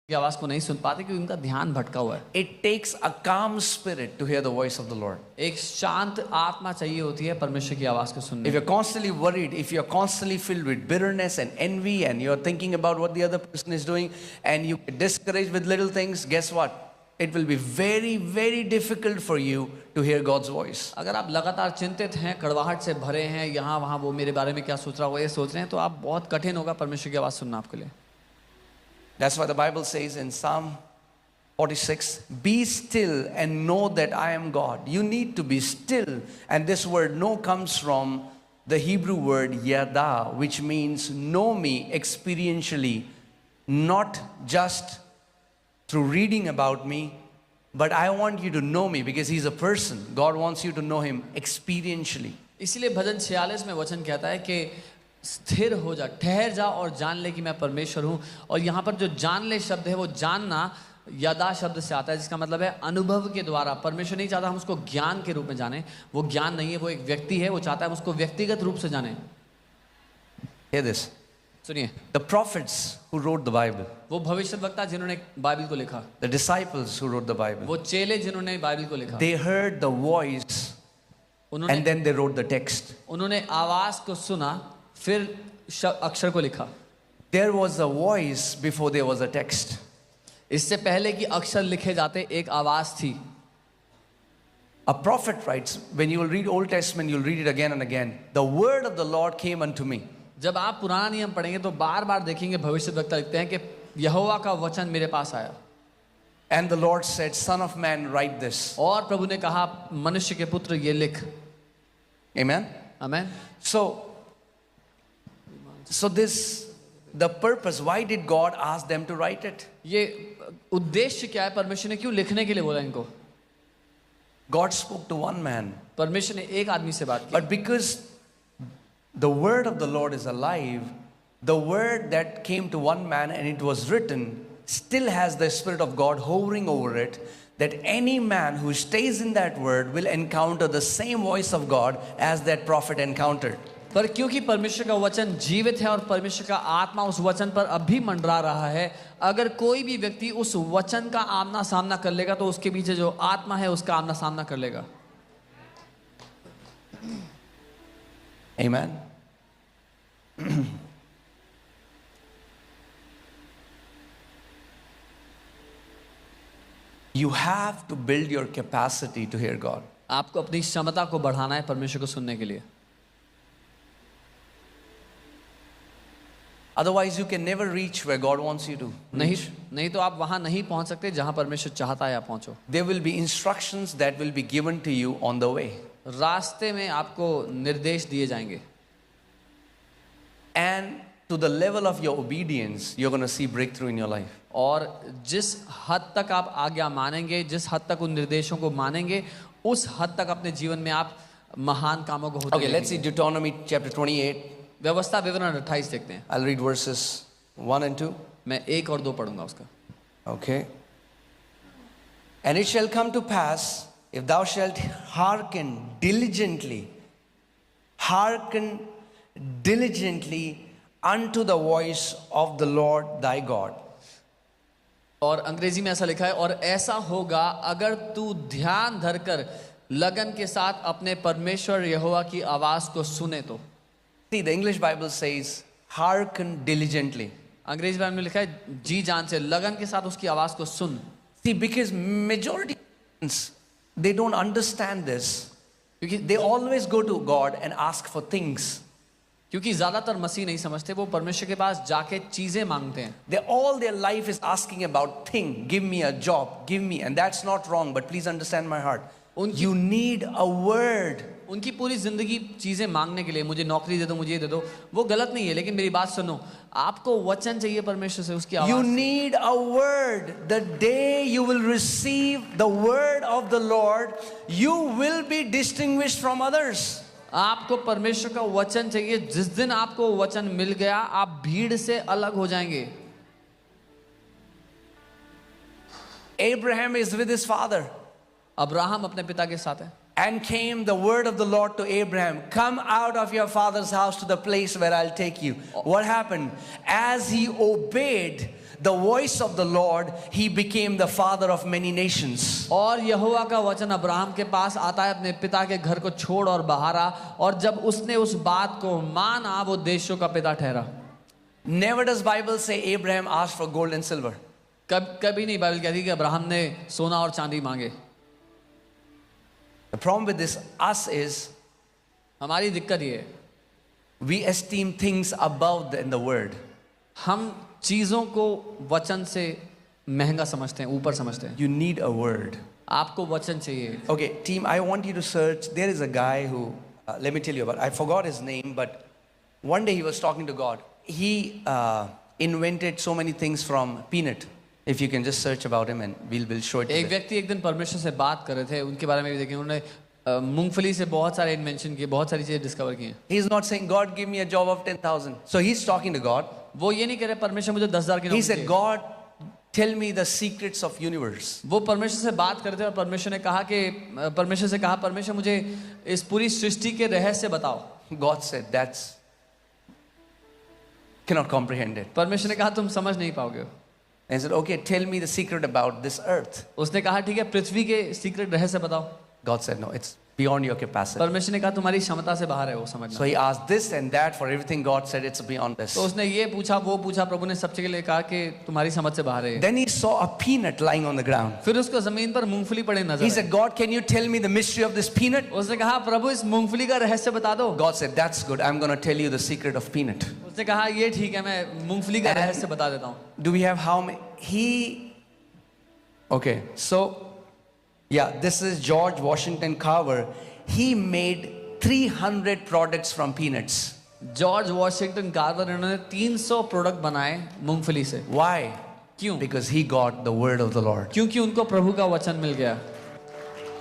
की आवाज को नहीं सुन पाते क्योंकि उनका ध्यान भटका हुआ है। It takes a calm spirit to hear the voice of the Lord. एक शांत आत्मा चाहिए होती है परमेश्वर की आवाज को सुनने। If you're constantly worried, if you're constantly filled with bitterness and envy, and you're thinking about what the other person is doing, and you get discouraged with little things, guess what? It will be very, very difficult for you to hear God's voice. अगर आप लगातार चिंतित हैं, कड़वाहट से भरे हैं, यहाँ वहाँ वो मेरे बारे में क्या सोच रहा होगा ये सोच रहे हैं, तो आप बहुत कठिन होगा परमेश्वर की आवाज सुनना आपके लिए। That's why the Bible says in Psalm 46, be still and know that I am God. You need to be still. And this word know comes from the Hebrew word yada, which means know me experientially, not just through reading about me, but I want you to know me because he's a person. God wants you to know him experientially. इसीलिए भजन 46 में वचन कहता है कि स्थिर हो जा, ठहर जा और जान ले कि मैं परमेश्वर हूँ। और यहाँ पर जो जान ले शब्द है वो जानना यदा शब्द से आता है, जिसका मतलब है अनुभव के द्वारा। परमेश्वर नहीं चाहता हम उसको ज्ञान के रूप में जाने, वो ज्ञान नहीं है, वो एक व्यक्ति है, वो चाहता है हम उसको व्यक्तिगत रूप से जाने। Hear this. सुनिए, The prophets who wrote the Bible, वो भविष्यवक्ता जिन्होंने बाइबल को लिखा, the disciples who wrote the Bible, वो चेले जिन्होंने बाइबल को लिखा, they heard the voice and then they wrote the text. उन्होंने आवाज को सुना फिर अक्षर को लिखा। There was a voice before there was a text. इससे पहले कि अक्षर लिखे जाते एक आवाज थी। A prophet writes, when you will read Old Testament, you'll read it again and again. The word of the Lord came unto me. जब आप पुराना नियम पढ़ेंगे तो बार बार देखेंगे भविष्यवक्ता लिखते हैं कि यहोवा का वचन मेरे पास आया। And the Lord said, Son of man, write this. और प्रभु ने कहा मनुष्य के पुत्र ये लिख। Amen. Amen. So this, the purpose, why did God ask them to write it? ये उद्देश्य क्या है, परमेश्वर ने क्यों लिखने के लिए बोला इनको? God spoke to one man. परमेश्वर ने एक आदमी से बात की। But because the word of the Lord is alive, the word that came to one man and it was written still has the Spirit of God hovering over it, that any man who stays in that word will encounter the same voice of God as that prophet encountered. पर क्योंकि परमेश्वर का वचन जीवित है और परमेश्वर का आत्मा उस वचन पर अब भी मंडरा रहा है, अगर कोई भी व्यक्ति उस वचन का आमना सामना कर लेगा तो उसके पीछे जो आत्मा है उसका आमना सामना कर लेगा। Amen. You have to build your capacity to hear God. आपको अपनी क्षमता को बढ़ाना है परमेश्वर को सुनने के लिए। Otherwise, you can never reach where God wants you to. नहीं तो आप वहां नहीं पहुंच सकते जहां परमेश्वर चाहता है आप पहुंचो। There will be instructions that will be given to you on the way. रास्ते में आपको निर्देश दिए जाएंगे। And to the level of your obedience, you're going to see breakthrough in your life. और जिस हद तक आप आज्ञा मानेंगे, जिस हद तक उन निर्देशों को मानेंगे, उस हद तक अपने जीवन में आप महान कामों को होते Okay, let's see Deuteronomy chapter 28. व्यवस्था विवरण 28 देखते हैं। I'll read verses 1 and 2. मैं 1 और 2 पढ़ूंगा उसका। Okay. And it shall come to pass, if thou shalt hearken diligently unto the voice of the Lord thy God. और अंग्रेजी में ऐसा लिखा है, और ऐसा होगा अगर तू ध्यान धरकर लगन के साथ अपने परमेश्वर यहोवा की आवाज को सुने तो। See, the English Bible says, hearken diligently. अंग्रेजी बाइबल में लिखा है जी जान से, लगन के साथ उसकी आवाज को सुन। See, because majority of Christians, they don't understand this. Because they always go to God and ask for things. क्योंकि ज्यादातर मसीह नहीं समझते, वो परमेश्वर के पास जाके चीजें मांगते हैं। They all their life is asking about thing. Give me a job, give me, and that's not wrong. But please understand my heart. You need a word. उनकी पूरी जिंदगी चीजें मांगने के लिए, मुझे नौकरी दे दो, मुझे ये दे दो, वो गलत नहीं है, लेकिन मेरी बात सुनो, आपको वचन चाहिए परमेश्वर से, उसकी आवाज। You need a word. The day you will receive the word of the Lord, you will be distinguished from others. आपको परमेश्वर का वचन चाहिए। जिस दिन आपको वचन मिल गया, आप भीड़ से अलग हो जाएंगे। Abraham is with his father. Abraham अपने पिता के साथ है। And came the word of the Lord to Abraham, come out of your father's house to the place where I'll take you. What happened? As he obeyed, the voice of the Lord, he became the father of many nations. और यहोवा का वचन Abraham के पास आता है, अपने पिता के घर को छोड़ और बाहर आ, और जब उसने उस बात को माना वो देशों का पिता ठहरा। Never does Bible say Abraham asked for gold and silver. कभी नहीं बाइबल कहती कि अब्राहम ने सोना और चांदी मांगे। The problem with this us is हमारी दिक्कत ये है, we esteem things above in the word. हम चीजों को वचन से महंगा समझते हैं, ऊपर समझते हैं। You need a word. आपको वचन चाहिए। Okay, team, I want you to search. There is a guy who, let me tell you about, I forgot his name, but one day he was talking to God. He invented so many things from peanut. If you can just search about him and we'll show it to एक you. व्यक्ति एक दिन परमेश्वर से बात कर रहे थे, उनके बारे में भी देखें, उन्होंने मूंगफली से बहुत सारे इन्वेंशन किए, बहुत सारी चीजें डिस्कवर की हैं। He's not saying, God, give me a job of 10,000. So he's talking to God. वो ये नहीं कह रहे परमेश्वर मुझे 10,000 की He नौकरी said, चाहिए। God, tell me the secrets of universe. वो परमेश्वर से बात करते और परमेश्वर ने कहा कि परमेश्वर से कहा, परमेश्वर मुझे इस पूरी सृष्टि के रहस्य बताओ। God said, that's, cannot comprehend it. परमेश्वर ने कहा तुम समझ नहीं पाओगे। And he said, okay, tell me the secret about this earth. उसने कहा ठीक है, पृथ्वी के सीक्रेट रहस्य बताओ। God said, no, it's beyond your capacity. परमेश्वर ने कहा तुम्हारी क्षमता से बाहर है वो समझना। So he asked this and that for everything. God said, it's beyond this. तो उसने ये पूछा वो पूछा, प्रभु ने सबके लिए कहा कि तुम्हारी समझ से बाहर है। Then he saw a peanut lying on the ground. फिर उसको जमीन पर मूंगफली पड़े नजर He I. said, God, can you tell me the mystery of this peanut? उसने कहा प्रभु इस मूंगफली का रहस्य बता दो। God said, that's good. I'm going to tell you the secret of peanut. उसने कहा ये ठीक है, मैं मूंगफली का रहस्य बता देता हूँ। Do we have how many? Okay, so, yeah, this is George Washington Carver. He made 300 products from peanuts. George Washington Carver, इन्होंने 300 प्रोडक्ट बनाए मूंगफली से। Why? क्यों? Because he got the word of the Lord. क्योंकि उनको प्रभु का वचन मिल गया।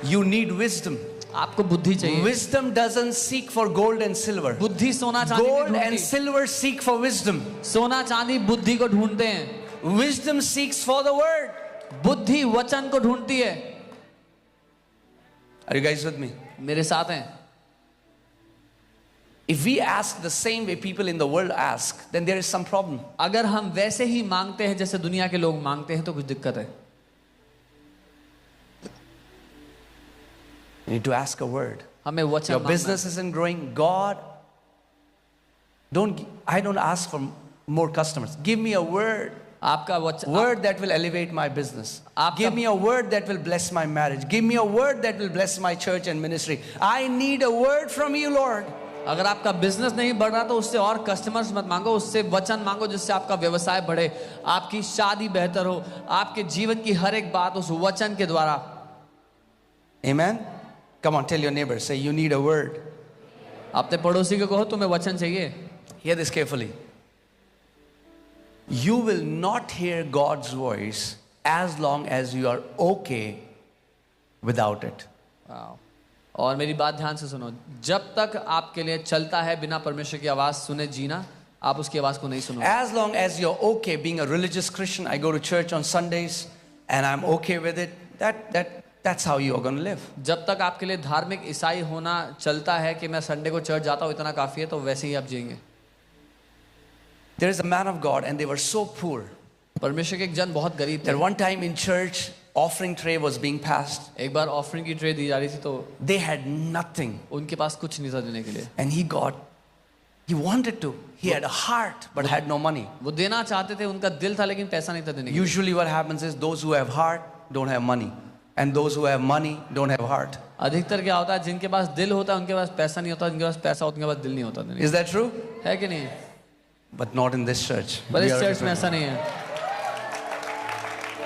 You need wisdom. आपको बुद्धि चाहिए। Wisdom doesn't seek for gold and silver. बुद्धि सोना चांदी Gold नहीं and ढूंढती। silver seek for wisdom. सोना चांदी बुद्धि को ढूंढते हैं, Wisdom seeks for the word. बुद्धि वचन को ढूंढती है। Are you guys with me? मेरे साथ हैं। If we ask the same way people in the world ask, then there is some problem. अगर हम वैसे ही मांगते हैं जैसे दुनिया के लोग मांगते हैं तो कुछ दिक्कत है। You need to ask a word. हमें वचन Your मांगना business isn't growing. God, I don't ask for more customers. Give me a word. आपका वचन, Word that will elevate my business. आपका- Give me a word that will bless my marriage. Give me a word that will bless my church and ministry. I need a word from you, Lord. अगर आपका business नहीं बढ़ रहा तो उससे और customers मत मांगो, उससे वचन मांगो जिससे आपका व्यवसाय बढ़े, आपकी शादी बेहतर हो, आपके जीवन की हर एक बात उस वचन के द्वारा। Amen? Come on, tell your neighbor. Say, you need a word. अपने पड़ोसी को कहो तुम्हें वचन चाहिए। Hear this carefully. You will not hear God's voice as long as you are okay without it. और मेरी बात ध्यान से सुनो, जब तक आपके लिए चलता है बिना परमेश्वर की आवाज सुने जीना, आप उसकी आवाज को नहीं सुनो। As long as you're okay being a religious Christian, I go to church on Sundays and I'm okay with it, that's how you are going to live. जब तक आपके लिए धार्मिक ईसाई होना चलता है कि मैं संडे को चर्च जाता हूँ इतना काफी है, तो वैसे ही आप जिएंगे। There is a man of God and they were so poor परमेश्वर के एक जन बहुत गरीब थे। that one time in church, offering tray was being passed. एक बार ऑफरिंग की ट्रे दी जा रही थी तो They had nothing उनके पास कुछ नहीं था देने के लिए। and he wanted to. He had a heart but had no money. वो देना चाहते थे, उनका दिल था लेकिन पैसा नहीं था देने के लिए। Usually what happens is those who have heart don't have money and those who have money don't have heart. अधिकतर क्या होता है, जिनके पास दिल होता है उनके पास पैसा नहीं होता, जिनके पास पैसा होता है उनके पास दिल नहीं होता देने के लिए। Is that true? है कि नहीं? But not in this church. पर We इस are चर्च में different. ऐसा नहीं है।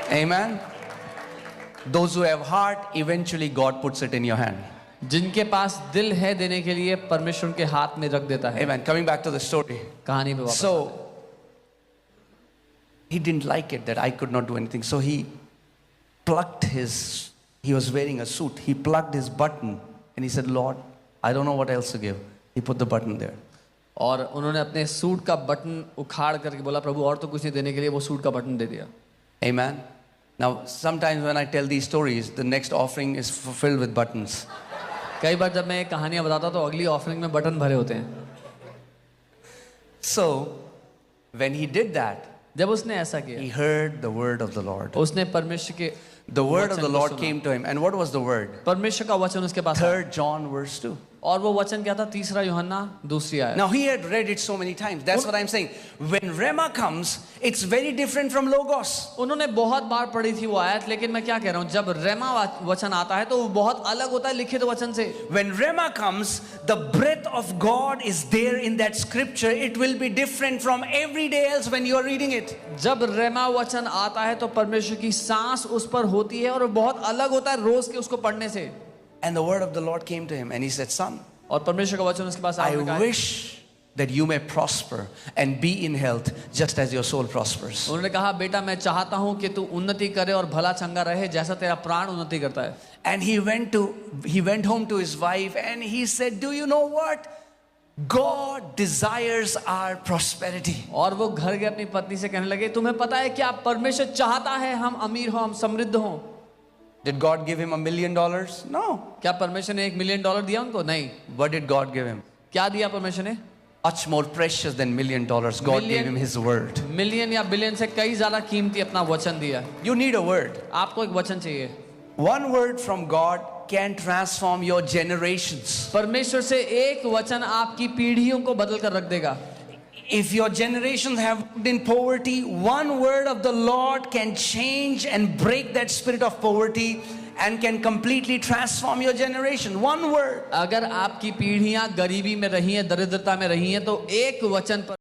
Amen. Those who have heart, eventually God puts it in your hand. जिनके पास दिल है देने के लिए परमेश्वर उनके हाथ में रख देता है। Amen. Coming back to the story. कहानी पे वापस। So he didn't like it that I could not do anything. So he was wearing a suit. He plugged his button and he said, Lord, I don't know what else to give. He put the button there. और उन्होंने अपने suit का button उखाड़ करके बोला प्रभु और तो कुछ नहीं देने के लिए, वो सूट का बटन दे दिया। Amen. Now, sometimes when I tell these stories, the next offering is filled with buttons. कई बार जब मैं ये कहानियां बताता हूँ तो अगली ऑफरिंग में बटन भरे होते हैं। So, when he did that, जब उसने ऐसा किया, he heard the word of the Lord. उसने परमेश्वर के The word of वचन the को Lord सुना। came to him. And what was the word? परमेश्वर का वचन उसके पास आया। 3 John verse 2. और वो वचन क्या था? 3 यूहन्ना 2 आया। Now he had read it so many times. That's what I'm saying. When Rhema comes, it's very different from Logos. उन्होंने बहुत बार पढ़ी थी वो आयत, लेकिन मैं क्या कह रहा हूँ, जब रेमा वचन आता है तो वो बहुत अलग होता है लिखित वचन से। When Rhema comes, the breath of God is there in that scripture. It will be different from every day else when you are reading it. जब रेमा वचन आता है तो परमेश्वर की सांस उस पर होती है और वो बहुत अलग होता है रोज के उसको पढ़ने से। And the word of the Lord came to him and he said, Son, और परमेश्वर का वचन उसके पास आया, I उन्होंने कहा- wish that you may prosper and be in health just as your soul prospers. उन्होंने कहा, बेटा मैं चाहता हूँ कि तू उन्नति करे और भला चंगा रहे जैसा तेरा प्राण उन्नति करता है। And he went home to his wife and he said, do you know what? God desires our prosperity. और वो घर गए अपनी पत्नी से कहने लगे, तुम्हें पता है क्या, परमेश्वर चाहता है हम अमीर हो, हम समृद्ध हो। Did God give him $1 million? No. क्या परमेश्वर ने $1 मिलियन दिया उनको? नहीं। What did God give him? क्या दिया परमेश्वर ने? Much more precious than $1 million. God gave him his word. Million या बिलियन से कई ज्यादा कीमती अपना वचन दिया। You need a word. आपको एक वचन चाहिए। One word from God can transform your generations. परमेश्वर से एक वचन आपकी पीढ़ियों को बदल कर रख देगा। If your generations have lived in poverty, one word of the Lord can change and break that spirit of poverty and can completely transform your generation. One word. अगर आपकी पीढ़ियां गरीबी में रही हैं, दरिद्रता में रही हैं, तो एक वचन पर